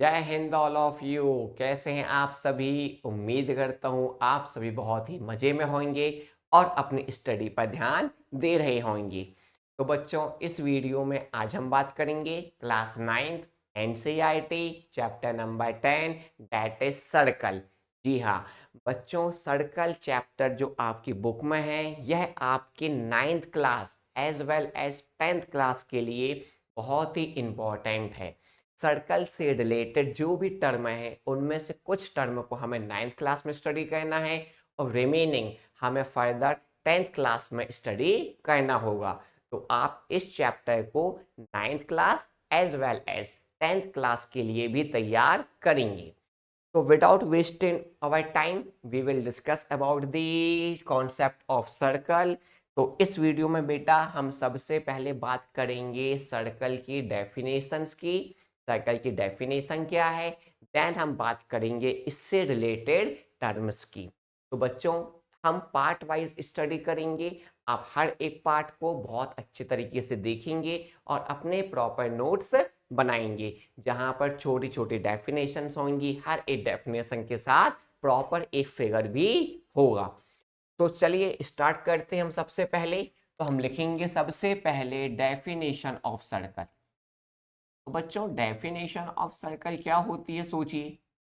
जय Hind all of you. कैसे हैं आप सभी? उम्मीद करता हूँ आप सभी बहुत ही मज़े में होंगे और अपनी स्टडी पर ध्यान दे रहे होंगे। तो बच्चों, इस वीडियो में आज हम बात करेंगे class 9th NCERT chapter number 10 that is circle. जी हाँ बच्चों, सर्कल चैप्टर जो आपकी बुक में है यह आपके 9th class as well as 10th class के लिए बहुत ही इम्पोर्टेंट है। सर्कल से रिलेटेड जो भी टर्म है उनमें से कुछ टर्म को हमें 9th क्लास में स्टडी करना है और रिमेनिंग हमें फर्दर 10th क्लास में स्टडी करना होगा। तो आप इस चैप्टर को 9th class as well as 10th class के लिए भी तैयार करेंगे। तो without wasting our time we will discuss about the concept of circle. तो इस वीडियो में बेटा हम सबसे पहले बात करेंगे सर्कल की डेफिनेशंस की। सर्कल की डेफिनेशन क्या है, देन हम बात करेंगे इससे रिलेटेड टर्म्स की। तो बच्चों, हम पार्ट वाइज स्टडी करेंगे। आप हर एक पार्ट को बहुत अच्छे तरीके से देखेंगे और अपने प्रॉपर नोट्स बनाएंगे जहां पर छोटी छोटी डेफिनेशंस होंगी। हर एक डेफिनेशन के साथ प्रॉपर एक फिगर भी होगा। तो चलिए स्टार्ट करते हैं। हम सबसे पहले तो हम लिखेंगे सबसे पहले डेफिनेशन ऑफ सर्कल। तो बच्चों, डेफिनेशन ऑफ सर्कल क्या होती है? सोचिए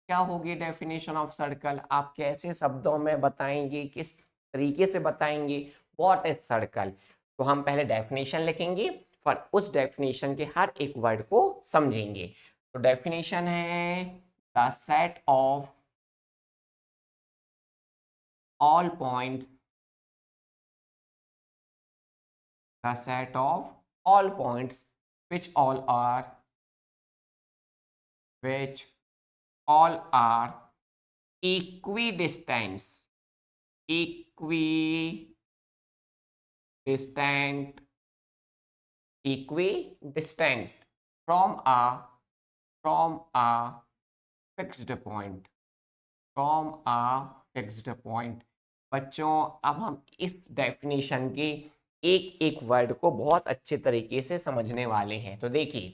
क्या होगी डेफिनेशन ऑफ सर्कल। आप कैसे शब्दों में बताएंगे, किस तरीके से बताएंगे व्हाट इज सर्कल? तो हम पहले डेफिनेशन लिखेंगे, फिर उस डेफिनेशन के हर एक वर्ड को समझेंगे। तो डेफिनेशन है the set of all points, the set of all points which all are which all are equidistant equidistant equidistant from a fixed point, from a fixed point। बच्चों, अब हम इस डेफिनेशन के एक एक वर्ड को बहुत अच्छे तरीके से समझने वाले हैं। तो देखिए,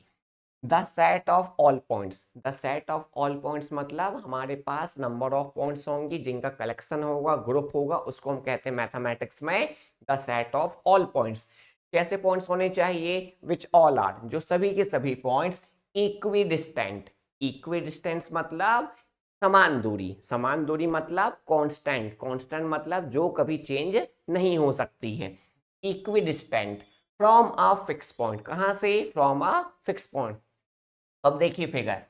the set of all points, the set of all points मतलब हमारे पास नंबर ऑफ पॉइंट्स होंगे जिनका कलेक्शन होगा, ग्रुप होगा, उसको हम कहते हैं मैथमेटिक्स में the set of all points. कैसे पॉइंट्स होने चाहिए? विच ऑल आर, जो सभी के सभी points equi distant. Equi distance मतलब समान दूरी, समान दूरी मतलब कांस्टेंट, कांस्टेंट मतलब जो कभी चेंज नहीं हो सकती है। Equi distant from a fix point, कहां से? From a fix point. अब देखिए figure,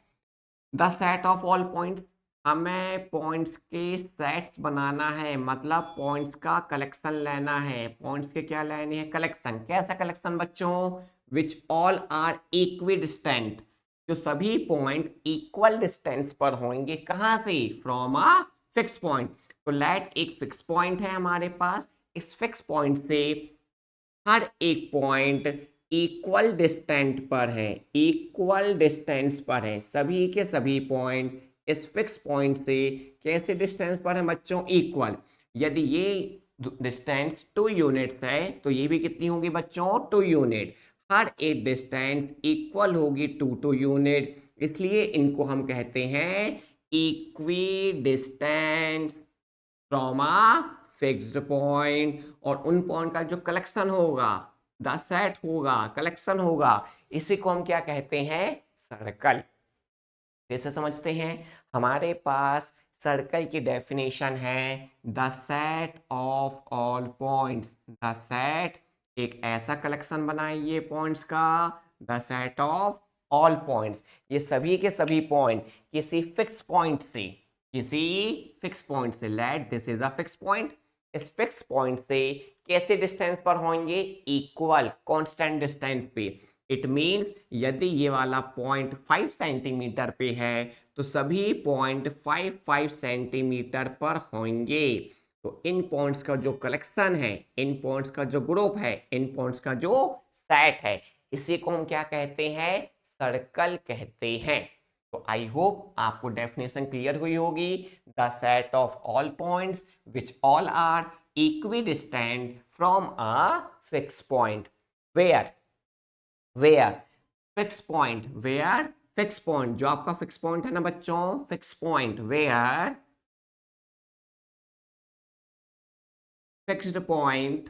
the set of all points, हमें पॉइंट्स के सेट्स बनाना है, मतलब पॉइंट्स का कलेक्शन लेना है। पॉइंट्स के क्या लेने हैं? कलेक्शन। कैसा कलेक्शन बच्चों? Which all are equidistant, जो सभी पॉइंट इक्वल डिस्टेंस पर होंगे। कहां से? From a fix point. तो लेट एक फिक्स पॉइंट है हमारे पास, इस फिक्स पॉइंट से हर एक पॉइंट इक्वल डिस्टेंस पर है, इक्वल डिस्टेंस पर है। सभी के सभी पॉइंट इस फिक्स पॉइंट से कैसे डिस्टेंस पर है बच्चों? इक्वल। यदि ये डिस्टेंस 2 यूनिट्स है तो ये भी कितनी होगी बच्चों? 2 यूनिट। हर एक डिस्टेंस इक्वल होगी 2 यूनिट, इसलिए इनको हम कहते हैं equi distance from a fixed point. और उन पॉइंट का जो कलेक्शन होगा, द सेट होगा, कलेक्शन होगा, इसी को हम क्या कहते हैं? सर्कल। कैसे समझते हैं? हमारे पास सर्कल की डेफिनेशन है the set of all points. The set एक ऐसा कलेक्शन बनाइए पॉइंट्स का, the set of all points, ये सभी के सभी पॉइंट किसी फिक्स पॉइंट से, किसी फिक्स पॉइंट से, let this is a fix point, इस फिक्स पॉइंट से कैसे डिस्टेंस पर होंगे? इक्वल कांस्टेंट डिस्टेंस पे। इट मीन्स यदि ये वाला पॉइंट 5 सेंटीमीटर पे है तो सभी पॉइंट 5 सेंटीमीटर पर होंगे। तो इन पॉइंट्स का जो कलेक्शन है, इन पॉइंट्स का जो ग्रुप है, इन पॉइंट्स का जो सेट है, इसी को हम क्या कहते हैं? सर्कल कहते हैं। तो आई होप आपको डेफिनेशन क्लियर हुई होगी। The set of all points which all are equidistant from a fixed point where fixed point, where fix point, जो आपका फिक्स पॉइंट है ना बच्चों, fix point, where fixed point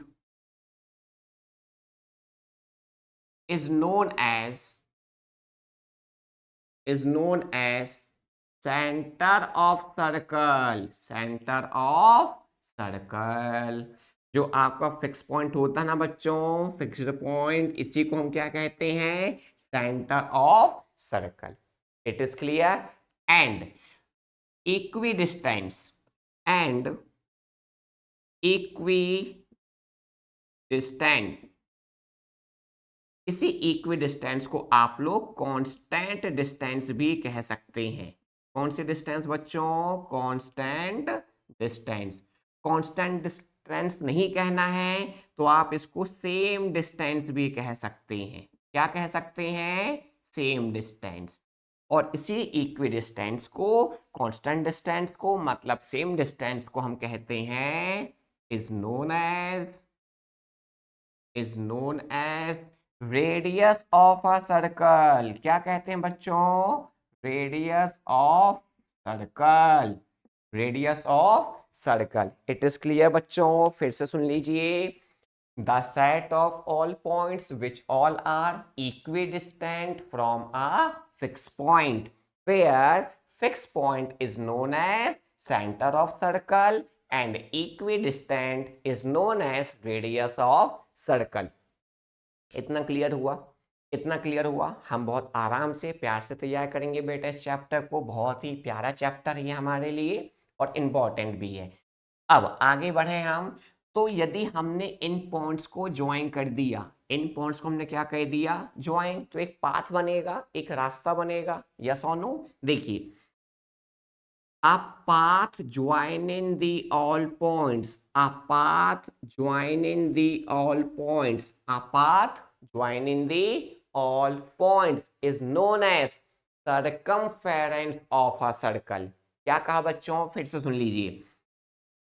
is known as center of circle, center of circle। जो आपका fix point होता है ना बच्चों, फिक्स्ड पॉइंट, इसी को हम क्या कहते हैं, centre of circle. It is clear. And equi distance, and equi distance, इसी इक्वी डिस्टेंस को आप लोग कांस्टेंट डिस्टेंस भी कह सकते हैं। कौन सी डिस्टेंस बच्चों, कांस्टेंट डिस्टेंस। कांस्टेंट डिस्टेंस नहीं कहना है तो आप इसको सेम डिस्टेंस भी कह सकते हैं। क्या कह सकते हैं, सेम डिस्टेंस। और इसी इक्वी डिस्टेंस को, कांस्टेंट डिस्टेंस को मतलब सेम डिस्टेंस को हम कहते हैं is known as radius of a circle. क्या कहते हैं बच्चों, radius of circle, radius of circle. It is clear बच्चों, फिर से सुन लीजिए। The set of all points which all are equidistant from a fix point, where fix point is known as centre of circle and equidistant is known as radius of circle. इतना clear हुआ, इतना clear हुआ। हम बहुत आराम से प्यार से तैयार करेंगे बेटा इस चैप्टर को। बहुत ही प्यारा चैप्टर है हमारे लिए और इम्पोर्टेंट भी है। अब आगे बढ़े हम। तो यदि हमने इन पॉइंट्स को ज्वाइन कर दिया, इन पॉइंट्स को हमने क्या कह दिया, ज्वाइन, तो एक पाथ बनेगा, एक रास्ता बनेगा। यस और नो। देखिए, a path joining the all points, a path joining the all points, a path joining the all points is known as circumference of a circle। क्या कहा बच्चों, फिर से सुन लीजिए।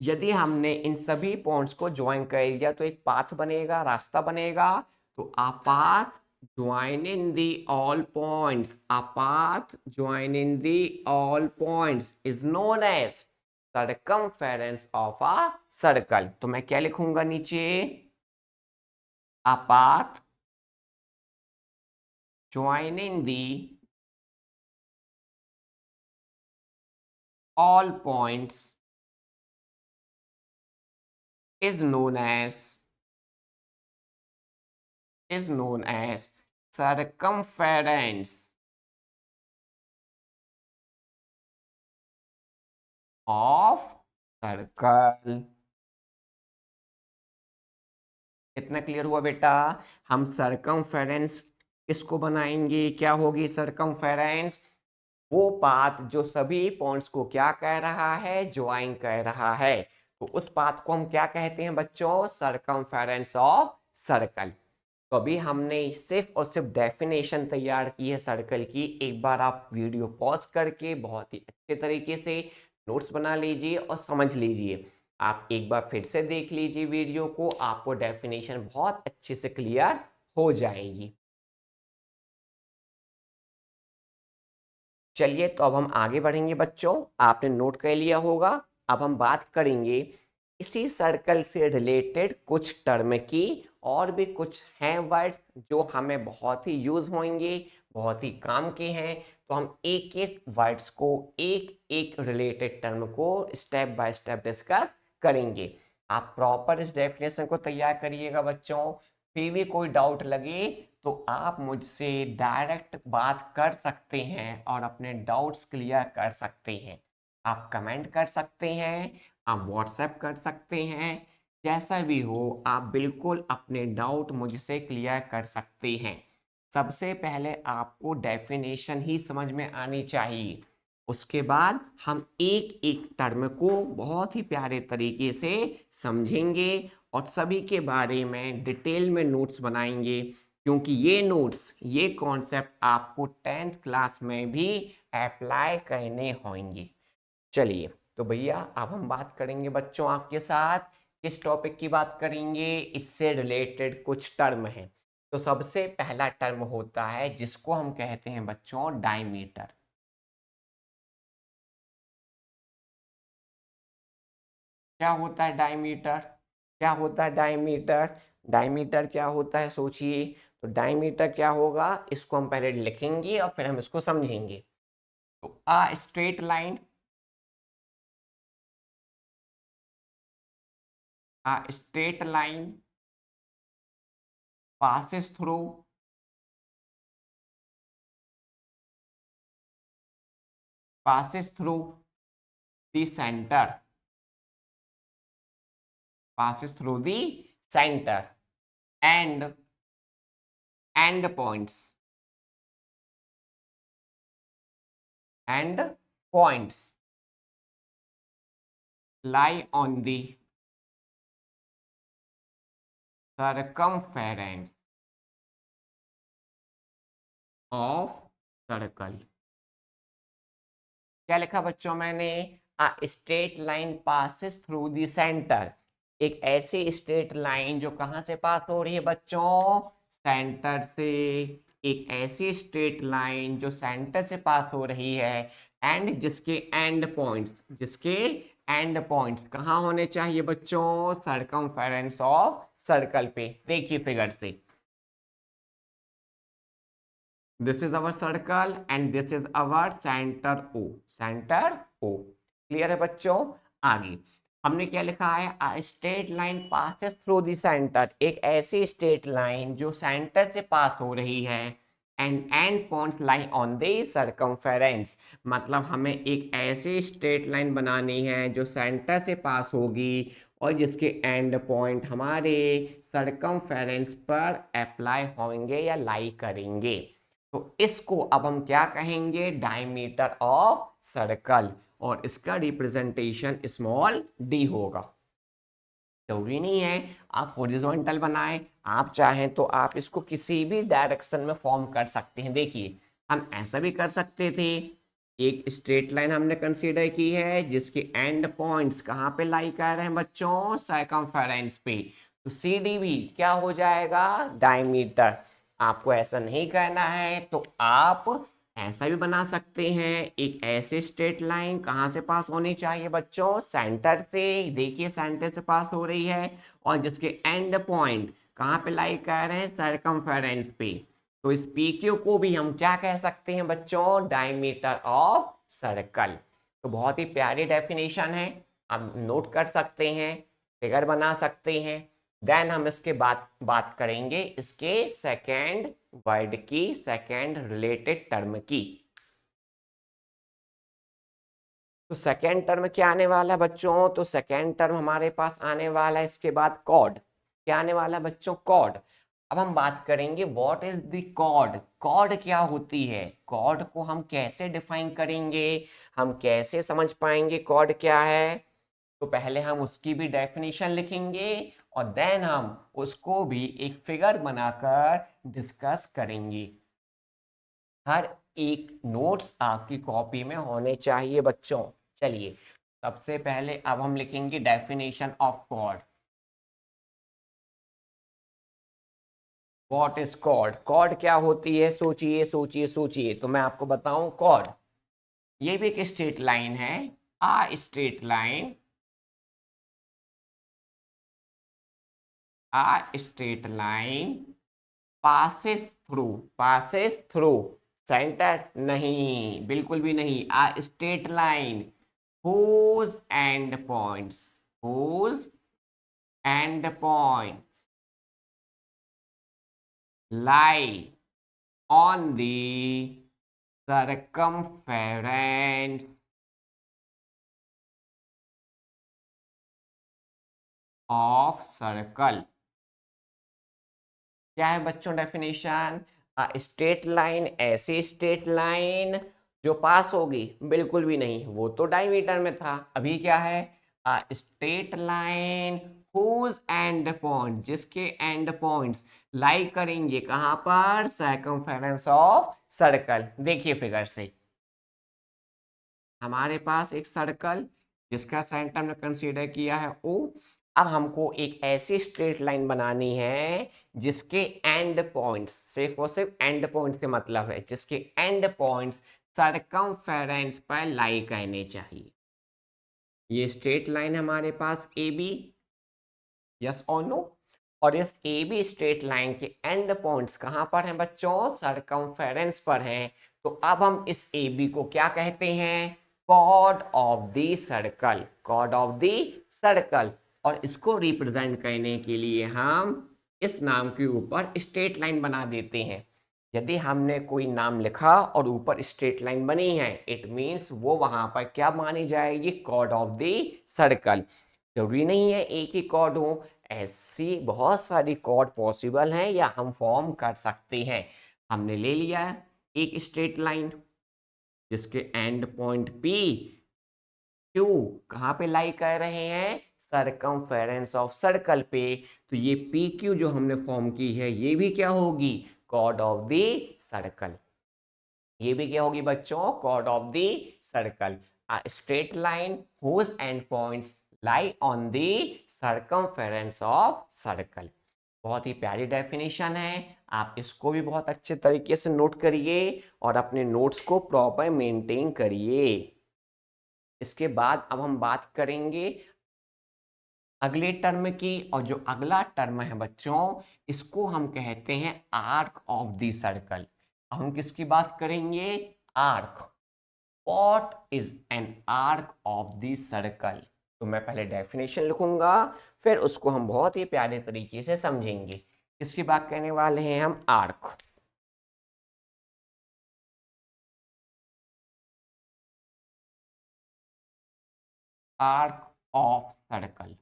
यदि हमने इन सभी पॉइंट्स को ज्वाइन कर दिया तो एक पाथ बनेगा, रास्ता बनेगा। तो a path joining the all points, a path joining the all points is known as circumference of a circle। तो मैं क्या लिखूंगा नीचे, a path joining the all points is known as circumference of circle. कितना clear हुआ बेटा। हम circumference किसको बनाएंगे, क्या होगी सरकमफेरेंस, वो पाथ जो सभी पॉइंट्स को क्या कह रहा है, ज्वाइन कर रहा है। तो उस पाथ को हम क्या कहते हैं बच्चों, सरकमफेरेंस ऑफ सर्कल। तो अभी हमने सिर्फ और सिर्फ डेफिनेशन तैयार की है सर्कल की। एक बार आप वीडियो पॉज करके बहुत ही अच्छे तरीके से नोट्स बना लीजिए और समझ लीजिए। आप एक बार फिर से देख लीजिए वीडियो को, आपको डेफिनेशन बहुत अच्छे से क्लियर हो जाएगी। चलिए, तो अब हम आगे बढ़ेंगे बच्चों। आपने नोट कर लिया होगा। अब हम बात करेंगे इसी सर्कल से रिलेटेड कुछ टर्म की। और भी कुछ हैं वर्ड्स जो हमें बहुत ही यूज होंगे, बहुत ही काम के हैं। तो हम एक एक वर्ड्स को, एक एक रिलेटेड टर्म को स्टेप बाय स्टेप डिस्कस करेंगे। आप प्रॉपर इस डेफिनेशन को तैयार करिएगा बच्चों। फिर भी कोई डाउट लगे तो आप मुझसे डायरेक्ट बात कर सकते हैं और अपने डाउट्स क्लियर कर सकते हैं। आप कमेंट कर सकते हैं, आप व्हाट्सएप कर सकते हैं, जैसा भी हो आप बिल्कुल अपने डाउट मुझसे क्लियर कर सकते हैं। सबसे पहले आपको डेफिनेशन ही समझ में आनी चाहिए। उसके बाद हम एक एक टर्म को बहुत ही प्यारे तरीके से समझेंगे और सभी के बारे में डिटेल में नोट्स बनाएंगे, क्योंकि ये नोट्स, ये कॉन्सेप्ट आपको 10th क्लास में भी अप्लाई करने होंगे। चलिए, तो भैया अब हम बात करेंगे बच्चों आपके साथ। किस टॉपिक की बात करेंगे, इससे रिलेटेड कुछ टर्म हैं। तो सबसे पहला टर्म होता है जिसको हम कहते हैं बच्चों डायमीटर। क्या होता है डायमीटर? क्या होता है डायमीटर? डायमीटर क्या होता है सोचिए। तो डायमीटर क्या होगा, इसको हम पहले लिखेंगे और फिर हम इसको समझेंगे। तो a straight line, a straight line passes through the center, passes through the center and end points, and points lie on the circumference of circle। क्या लिखा बच्चों मैंने? आ straight line passes through the centre. एक ऐसी straight line जो कहां से पास हो रही है बच्चों? सेंटर से। एक ऐसी स्ट्रेट लाइन जो सेंटर से पास हो रही है एंड जिसके एंड पॉइंट्स कहाँ होने चाहिए बच्चों? सर्कमफेरेंस ऑफ सर्कल पे। देखिए फिगर से, this is our circle and this is our center O, center O। Clear है बच्चों? आगे हमने क्या लिखा है? a straight line passes through the center, एक ऐसी स्ट्रेट लाइन जो सेंटर से पास हो रही है and and points lie on the circumference. मतलब हमें एक ऐसी स्ट्रेट लाइन बनानी है जो सेंटर से पास होगी और जिसके एंड पॉइंट हमारे सर्कमफेरेंस पर अप्लाई होंगे या लाई करेंगे। तो इसको अब हम क्या कहेंगे? डायमीटर ऑफ सर्कल, और इसका रिप्रेजेंटेशन स्मॉल डी होगा। जरूरी नहीं है आप हॉरिजॉन्टल बनाएं, आप चाहें तो आप इसको किसी भी डायरेक्शन में फॉर्म कर सकते हैं। देखिए हम ऐसा भी कर सकते थे, एक स्ट्रेट लाइन हमने कंसीडर की है जिसके एंड पॉइंट्स कहाँ पे लाई कर रहे हैं बच्चों? सर्कमफेरेंस पे। तो सी डी भी क्या हो जाएगा? डायमीटर। आपको ऐसा नहीं करना है तो आप ऐसा भी बना सकते हैं, एक ऐसे स्ट्रेट लाइन कहाँ से पास होनी चाहिए बच्चों? सेंटर से। देखिए सेंटर से पास हो रही है और जिसके एंड पॉइंट कहाँ पे लाई कर रहे हैं? सर्कमफेरेंस पे। तो इस पीक्यू को भी हम क्या कह सकते हैं बच्चों? Diameter of circle. तो बहुत ही प्यारी डेफिनेशन है, आप नोट कर सकते हैं, फिगर बना सकते हैं। देन हम इसके बाद बात करेंगे इसके सेकेंड वर्ड की, सेकेंड रिलेटेड टर्म की। तो सेकेंड टर्म क्या आने वाला है बच्चों? तो सेकेंड टर्म हमारे पास आने वाला है इसके बाद कॉर्ड। क्या आने वाला है बच्चों? कॉर्ड। अब हम बात करेंगे what is the chord. Chord क्या होती है? कॉर्ड को हम कैसे डिफाइन करेंगे, हम कैसे समझ पाएंगे कॉर्ड क्या है? तो पहले हम उसकी भी डेफिनेशन लिखेंगे और देन हम उसको भी एक फिगर बनाकर डिस्कस करेंगे। हर एक नोट्स आपकी कॉपी में होने चाहिए बच्चों। चलिए सबसे पहले अब हम लिखेंगे definition of chord. What is chord? Chord क्या होती है? सोचिए सोचिए सोचिए। तो मैं आपको बताऊं, कॉर्ड ये भी एक स्ट्रेट लाइन है। आ straight line, a straight line passes through centre नहीं, बिल्कुल भी नहीं। a straight line whose end points, whose end points lie on the circumference of circle। क्या है बच्चों डेफिनेशन? स्ट्रेट लाइन, ऐसी स्ट्रेट लाइन जो पास होगी, बिल्कुल भी नहीं, वो तो डायमीटर में था। अभी क्या है? Straight line whose end point, जिसके एंड पॉइंट्स लाई करेंगे कहां पर? Circumference of circle. देखिए फिगर से, हमारे पास एक सर्कल जिसका सेंटर हमने कंसीडर किया है O, अब हमको एक ऐसी स्ट्रेट लाइन बनानी है जिसके एंड पॉइंट्स, सिर्फ और सिर्फ एंड पॉइंट से मतलब है, जिसके एंड पॉइंट्स सर्कमफेरेंस पर लाई करने चाहिए। ये स्ट्रेट लाइन हमारे पास ए बी, यस और नो। और इस ए बी स्ट्रेट लाइन के एंड पॉइंट्स कहां पर हैं बच्चों? सर्कमफेरेंस पर हैं। तो अब हम इस ए बी को क्या कहते हैं? Chord of the circle, chord of the circle. और इसको रिप्रेजेंट करने के लिए हम इस नाम के ऊपर स्ट्रेट लाइन बना देते हैं। यदि हमने कोई नाम लिखा और ऊपर स्ट्रेट लाइन बनी है, इट मीन्स वो वहां पर क्या मानी जाएगी? Chord of the circle. जरूरी नहीं है एक ही कॉर्ड हो, ऐसी बहुत सारी कॉर्ड पॉसिबल हैं या हम फॉर्म कर सकते हैं। हमने ले लिया एक स्ट्रेट लाइन जिसके एंड पॉइंट पी क्यू कहाँ पे लाई कर रहे हैं? सर्कमफेरेंस ऑफ सर्कल पे। तो ये पी क्यू जो हमने फॉर्म की है ये भी क्या होगी? Chord of the circle. ये भी क्या होगी बच्चों? Chord of the circle. Straight line whose end points lie on the circumference of circle। बहुत ही प्यारी डेफिनेशन है, आप इसको भी बहुत अच्छे तरीके से नोट करिए और अपने नोट्स को प्रॉपर मेंटेन करिए। इसके बाद अब हम बात करेंगे अगले टर्म की, और जो अगला टर्म है बच्चों इसको हम कहते हैं आर्क ऑफ द सर्कल। अब हम किसकी बात करेंगे? Arc. What is an arc of the circle? तो मैं पहले डेफिनेशन लिखूंगा, फिर उसको हम बहुत ही प्यारे तरीके से समझेंगे। किसकी बात करने वाले हैं हम? आर्क। Arc of circle.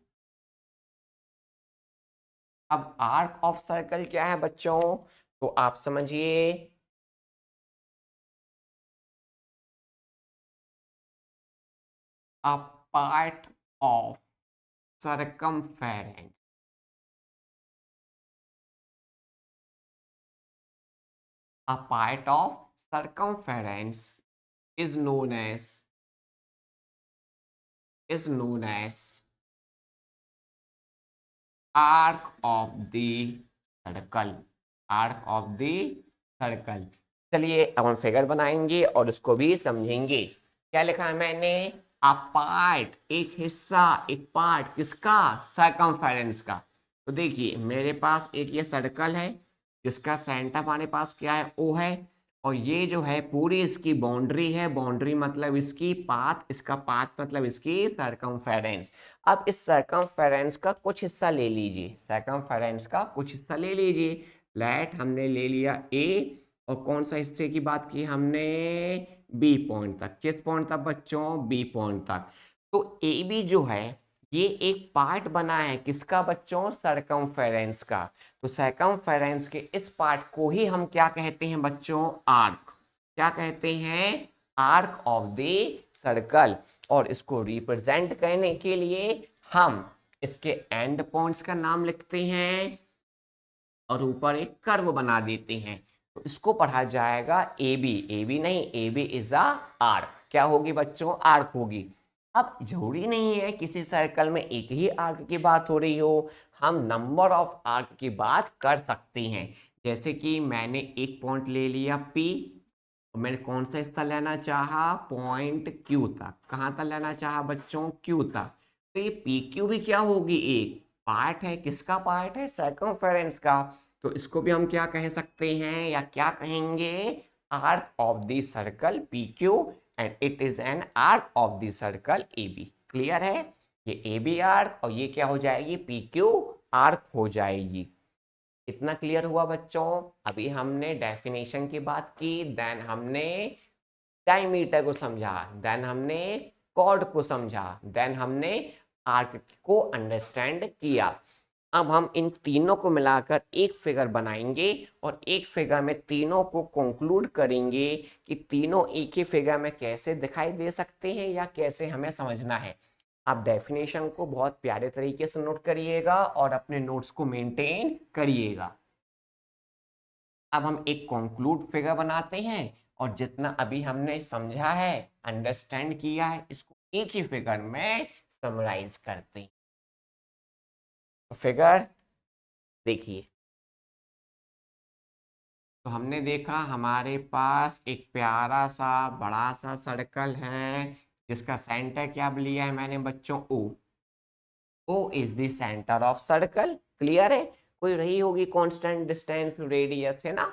अब आर्क ऑफ सर्कल क्या है बच्चों? तो आप समझिए, a part of circumference, a part of circumference is known as arc of the circle, arc of the circle। चलिए अब हम फिगर बनाएंगे और उसको भी समझेंगे। क्या लिखा है मैंने? a part, एक हिस्सा, एक पार्ट किसका? सर्कमफेरेंस का। तो देखिए मेरे पास एक ये सर्कल है जिसका सेंटर हमारे पास क्या है? ओ है। और ये जो है पूरी इसकी बाउंड्री है, बाउंड्री मतलब इसकी पाथ, इसका पाथ मतलब इसकी सर्कमफेरेंस। अब इस सर्कमफेरेंस का कुछ हिस्सा ले लीजिए, सर्कमफेरेंस का कुछ हिस्सा ले लीजिए। लेट हमने ले लिया ए, और कौन सा हिस्से की बात की हमने? बी पॉइंट तक। किस पॉइंट तक बच्चों? बी पॉइंट तक। तो ए बी जो है ये एक पार्ट बना है किसका बच्चों? सर्कमफेरेंस का। तो सर्कमफेरेंस के इस पार्ट को ही हम क्या कहते हैं बच्चों? आर्क। क्या कहते हैं? Arc of the circle. और इसको रिप्रेजेंट करने के लिए हम इसके एंड पॉइंट्स का नाम लिखते हैं और ऊपर एक कर्व बना देते हैं। तो इसको पढ़ा जाएगा ए बी। ए बी नहीं, A B is a arc. क्या होगी बच्चों? आर्क होगी। अब जरूरी नहीं है किसी सर्कल में एक ही आर्क की बात हो रही हो, हम नंबर ऑफ आर्क की बात कर सकते हैं। जैसे कि मैंने एक पॉइंट ले लिया पी, और मैंने कौन सा हिस्सा लेना चाहा? पॉइंट क्यू तक। कहाँ तक लेना चाहा बच्चों? क्यू तक। तो ये पी क्यू भी क्या होगी? एक पार्ट है। किसका पार्ट है? सर्कमफेरेंस का। तो इसको भी हम क्या कह सकते हैं या क्या कहेंगे? Arc of the circle P Q, and it is an arc of the circle A B. Clear है? ये ए बी आर्क और ये क्या हो जाएगी? पी क्यू आर्क हो जाएगी। इतना क्लियर हुआ बच्चों? अभी हमने डेफिनेशन की बात की, देन हमने डायमीटर को समझा, देन हमने कॉर्ड को समझा, देन हमने आर्क को अंडरस्टैंड किया। अब हम इन तीनों को मिलाकर एक फिगर बनाएंगे और एक फिगर में तीनों को कंक्लूड करेंगे कि तीनों एक ही फिगर में कैसे दिखाई दे सकते हैं या कैसे हमें समझना है। आप डेफिनेशन को बहुत प्यारे तरीके से नोट करिएगा और अपने नोट्स को मेंटेन करिएगा। अब हम एक कंक्लूड फिगर बनाते हैं और जितना अभी हमने समझा है, अंडरस्टैंड किया है, इसको एक ही फिगर में समराइज करते हैं। फिगर देखिए, तो हमने देखा हमारे पास एक प्यारा सा बड़ा सा सर्कल है जिसका सेंटर क्या लिया है मैंने बच्चों, O. O is the centre of circle, clear है। कोई रही होगी कांस्टेंट डिस्टेंस रेडियस, है ना।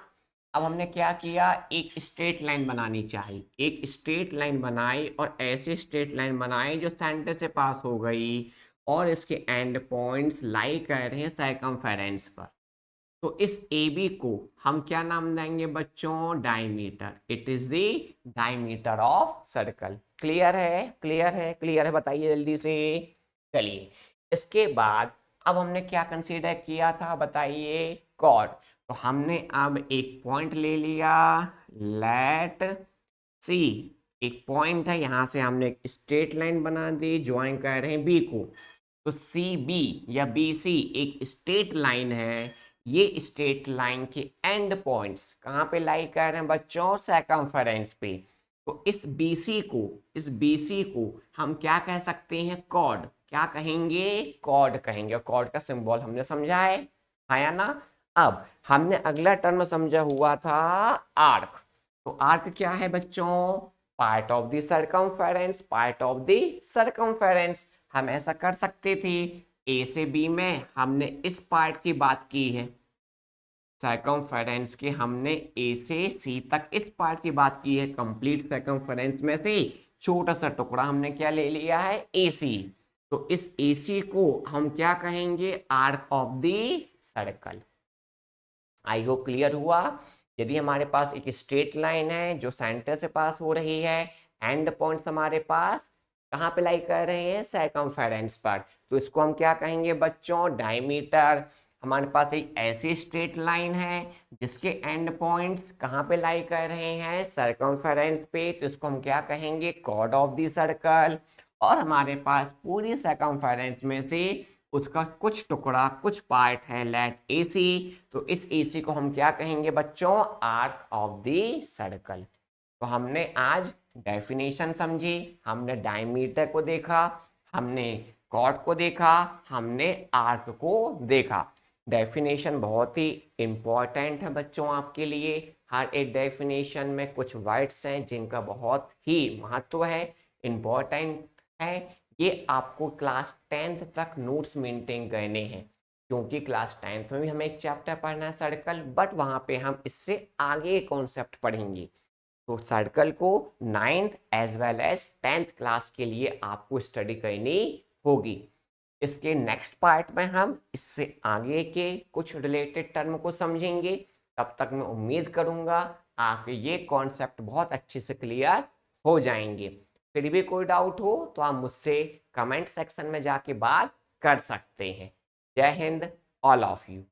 अब हमने क्या किया, एक स्ट्रेट लाइन बनानी चाहिए, एक स्ट्रेट लाइन बनाई और ऐसी स्ट्रेट लाइन बनाई जो सेंटर से पास हो गई और इसके एंड पॉइंट्स लाई कर रहे हैं सर्कमफेरेंस पर। तो इस ए बी को हम क्या नाम देंगे बच्चों, diameter. It is the diameter of circle. Clear है, क्लियर है, क्लियर है, बताइए जल्दी से। चलिए, इसके बाद अब हमने क्या कंसीडर किया था बताइए, कॉर्ड। तो हमने अब एक पॉइंट ले लिया, लेट सी। एक पॉइंट है, यहां से हमने एक स्ट्रेट लाइन बना दी, ज्वाइन कर रहे हैं बी को। तो सी बी या बी सी एक स्ट्रेट लाइन है। ये स्ट्रेट लाइन के एंड पॉइंट्स कहाँ पे लाई कर रहे हैं बच्चों, सर्कमफेरेंस पे। तो इस BC को, इस BC को हम क्या कह सकते हैं, कॉर्ड। क्या कहेंगे, कॉर्ड कहेंगे। कॉर्ड का सिंबल हमने समझा है, हाँ या ना। अब हमने अगला टर्म समझा हुआ था आर्क। तो आर्क क्या है बच्चों, part of the circumference, part of the circumference. हम ऐसा कर सकते थे, ए से बी में हमने इस पार्ट की बात की है सर्कमफेरेंस के, हमने ए से सी तक इस पार्ट की बात की है। कंप्लीट सर्कमफेरेंस में से छोटा सा टुकड़ा हमने क्या ले लिया है, AC। तो इस AC को हम क्या कहेंगे, arc of the circle. I hope clear हुआ। यदि हमारे पास एक स्ट्रेट लाइन है जो सेंटर से पास हो रही है, एंड पॉइंट्स हमारे पास कहाँ पे लाई कर रहे हैं, सर्कमफेरेंस पर, तो इसको हम क्या कहेंगे बच्चों, डायमीटर। हमारे पास एक ऐसी स्ट्रेट लाइन है जिसके एंड पॉइंट्स कहाँ पे लाई कर रहे हैं, सर्कमफेरेंस पे, तो इसको हम क्या कहेंगे, कॉर्ड ऑफ द सर्कल। और हमारे पास पूरी सर्कमफेरेंस में से उसका कुछ टुकड़ा, कुछ पार्ट है लेट AC। तो इस AC को हम क्या कहेंगे बच्चों, आर्क ऑफ द सर्कल। तो हमने आज डेफिनेशन समझी, हमने डायमीटर को देखा, हमने कॉर्ड को देखा, हमने आर्क को देखा। डेफिनेशन बहुत ही इंपॉर्टेंट है बच्चों आपके लिए। हर एक डेफिनेशन में कुछ वर्ड्स हैं जिनका बहुत ही महत्व है, इंपॉर्टेंट है। ये आपको क्लास 10th तक नोट्स मेंटेन करने हैं, क्योंकि क्लास 10th में भी हमें एक चैप्टर पढ़ना है सर्कल, बट वहां पे हम इससे आगे कॉन्सेप्ट पढ़ेंगे। तो सर्कल को 9th as well as 10th class के लिए आपको स्टडी करनी होगी। इसके नेक्स्ट पार्ट में हम इससे आगे के कुछ रिलेटेड टर्म को समझेंगे। तब तक मैं उम्मीद करूंगा आपके ये कॉन्सेप्ट बहुत अच्छे से क्लियर हो जाएंगे। फिर भी कोई डाउट हो तो आप मुझसे कमेंट सेक्शन में जाके बात कर सकते हैं। जय हिंद, ऑल ऑफ यू।